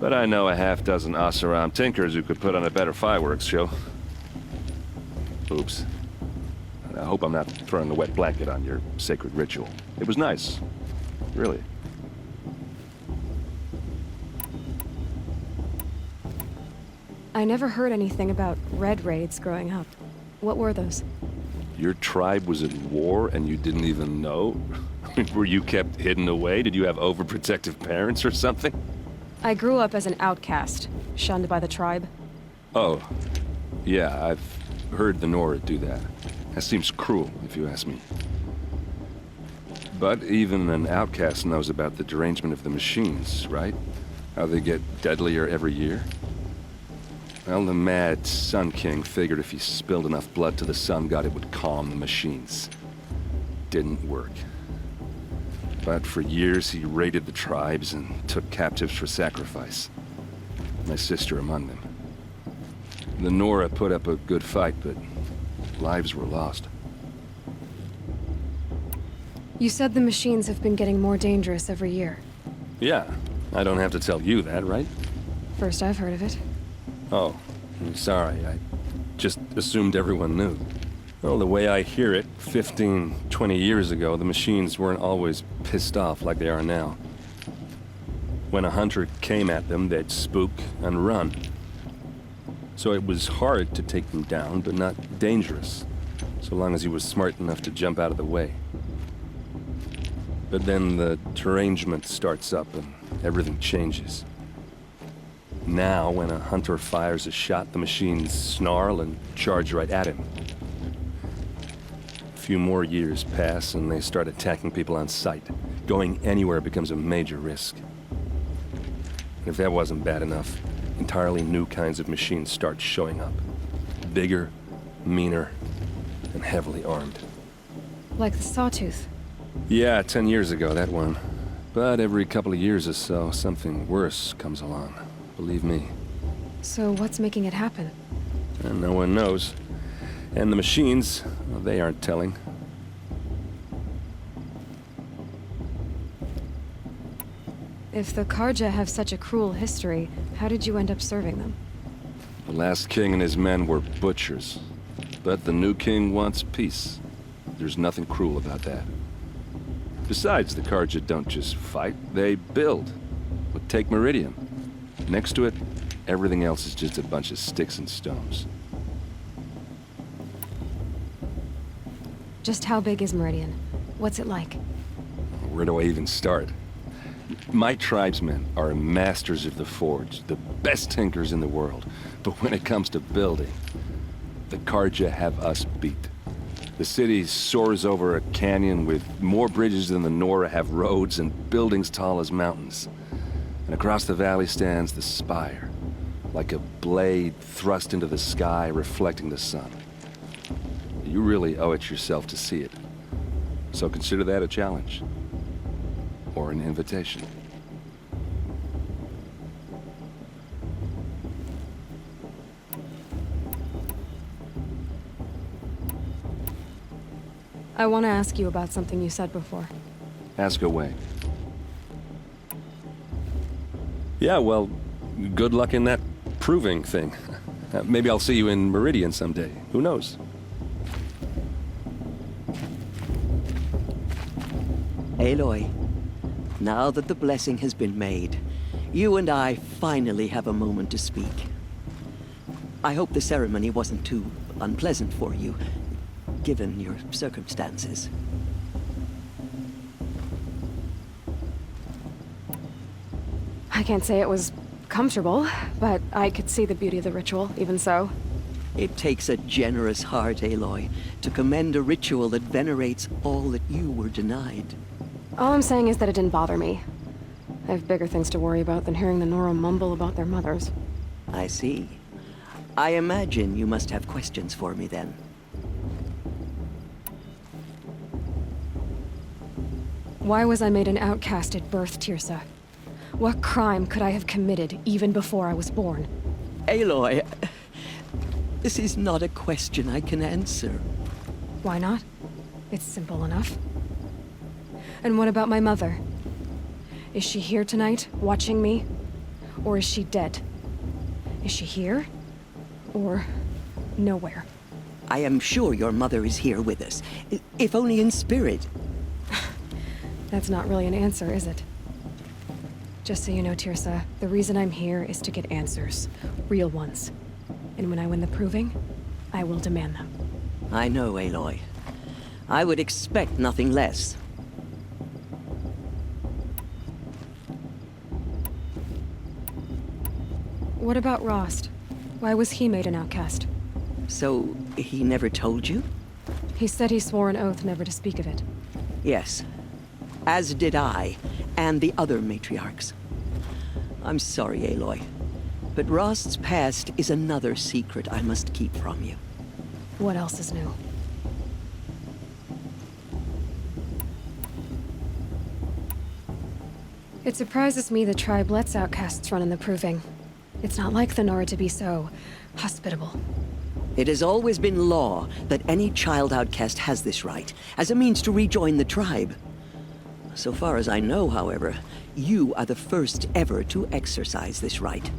But I know a half-dozen Oseram tinkers who could put on a better fireworks show. Oops. I hope I'm not throwing a wet blanket on your sacred ritual. It was nice. Really. I never heard anything about red raids growing up. What were those? Your tribe was at war and you didn't even know? Were you kept hidden away? Did you have overprotective parents or something? I grew up as an outcast, shunned by the tribe. Oh. Yeah, I've heard the Nora do that. That seems cruel, if you ask me. But even an outcast knows about the derangement of the machines, right? How they get deadlier every year? Well, the mad Sun King figured if he spilled enough blood to the Sun God, it would calm the machines. Didn't work. But for years, he raided the tribes and took captives for sacrifice. My sister among them. The Nora put up a good fight, but lives were lost. You said the machines have been getting more dangerous every year. Yeah, I don't have to tell you that, right? First I've heard of it. Oh, I'm sorry. I just assumed everyone knew. Well, the way I hear it, 15, 20 years ago, the machines weren't always pissed off like they are now. When a hunter came at them, they'd spook and run. So it was hard to take them down, but not dangerous, so long as he was smart enough to jump out of the way. But then the derangement starts up and everything changes. Now, when a hunter fires a shot, the machines snarl and charge right at him. A few more years pass and they start attacking people on sight. Going anywhere becomes a major risk. And if that wasn't bad enough, entirely new kinds of machines start showing up. Bigger, meaner, and heavily armed. Like the Sawtooth. Yeah, 10 years ago, that one. But every couple of years or so, something worse comes along. Believe me. So what's making it happen? And no one knows. And the machines, well, they aren't telling. If the Karja have such a cruel history, how did you end up serving them? The last king and his men were butchers. But the new king wants peace. There's nothing cruel about that. Besides, the Karja don't just fight, they build. But take Meridian. Next to it, everything else is just a bunch of sticks and stones. Just how big is Meridian? What's it like? Where do I even start? My tribesmen are masters of the forge, the best tinkers in the world. But when it comes to building, the Karja have us beat. The city soars over a canyon with more bridges than the Nora have roads and buildings tall as mountains. And across the valley stands the spire, like a blade thrust into the sky, reflecting the sun. You really owe it yourself to see it. So consider that a challenge. Or an invitation. I want to ask you about something you said before. Ask away. Yeah, well, good luck in that proving thing. Maybe I'll see you in Meridian someday. Who knows? Aloy, now that the blessing has been made, you and I finally have a moment to speak. I hope the ceremony wasn't too unpleasant for you, given your circumstances. I can't say it was comfortable, but I could see the beauty of the ritual, even so. It takes a generous heart, Aloy, to commend a ritual that venerates all that you were denied. All I'm saying is that it didn't bother me. I have bigger things to worry about than hearing the Nora mumble about their mothers. I see. I imagine you must have questions for me then. Why was I made an outcast at birth, Teersa? What crime could I have committed even before I was born? Aloy, this is not a question I can answer. Why not? It's simple enough. And what about my mother? Is she here tonight, watching me? Or is she dead? Is she here? Or nowhere? I am sure your mother is here with us, if only in spirit. That's not really an answer, is it? Just so you know, Teersa, the reason I'm here is to get answers. Real ones. And when I win the proving, I will demand them. I know, Aloy. I would expect nothing less. What about Rost? Why was he made an outcast? So, he never told you? He said he swore an oath never to speak of it. Yes. As did I, and the other matriarchs. I'm sorry, Aloy, but Rost's past is another secret I must keep from you. What else is new? It surprises me the tribe lets outcasts run in the proving. It's not like the Nora to be so hospitable. It has always been law that any child outcast has this right, as a means to rejoin the tribe. So far as I know, however, you are the first ever to exercise this right.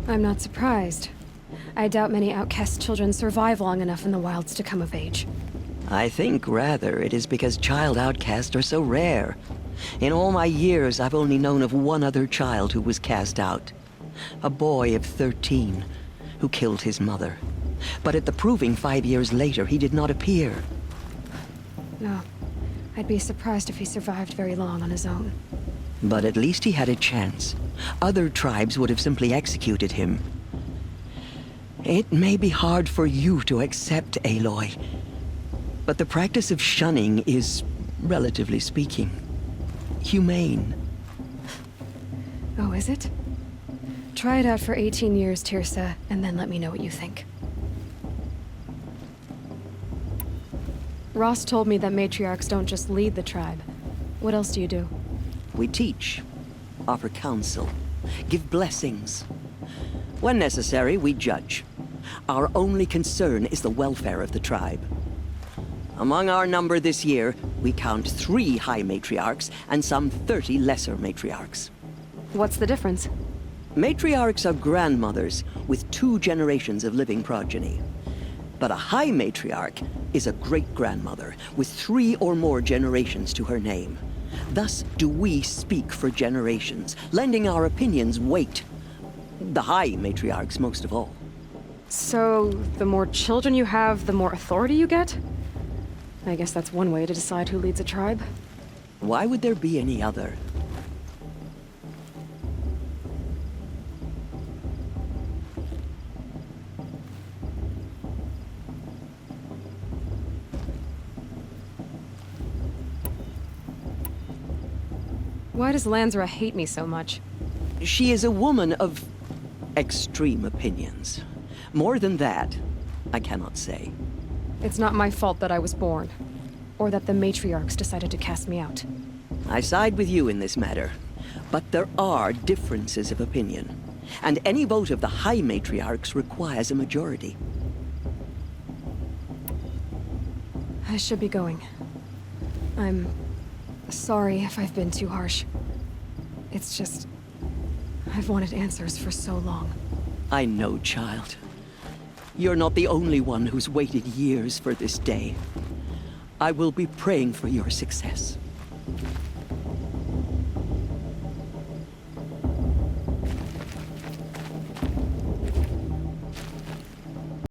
I'm not surprised. I doubt many outcast children survive long enough in the wilds to come of age. I think, rather, it is because child outcasts are so rare. In all my years, I've only known of one other child who was cast out. A boy of 13, who killed his mother. But at the proving 5 years later, he did not appear. No. I'd be surprised if he survived very long on his own. But at least he had a chance. Other tribes would have simply executed him. It may be hard for you to accept, Aloy, but the practice of shunning is, relatively speaking, humane. Oh, is it? Try it out for 18 years, Teersa, and then let me know what you think. Ross told me that matriarchs don't just lead the tribe. What else do you do? We teach, offer counsel, give blessings. When necessary, we judge. Our only concern is the welfare of the tribe. Among our number this year, we count 3 high matriarchs and some 30 lesser matriarchs. What's the difference? Matriarchs are grandmothers with 2 generations of living progeny. But a high matriarch is a great-grandmother with 3 or more generations to her name. Thus do we speak for generations, lending our opinions weight. The high matriarchs most of all. So, the more children you have, the more authority you get? I guess that's one way to decide who leads a tribe. Why would there be any other? Why does Lansra hate me so much? She is a woman of extreme opinions. More than that, I cannot say. It's not my fault that I was born. Or that the matriarchs decided to cast me out. I side with you in this matter. But there are differences of opinion. And any vote of the high matriarchs requires a majority. I should be going. I'm sorry if I've been too harsh. It's just, I've wanted answers for so long. I know, child. You're not the only one who's waited years for this day. I will be praying for your success.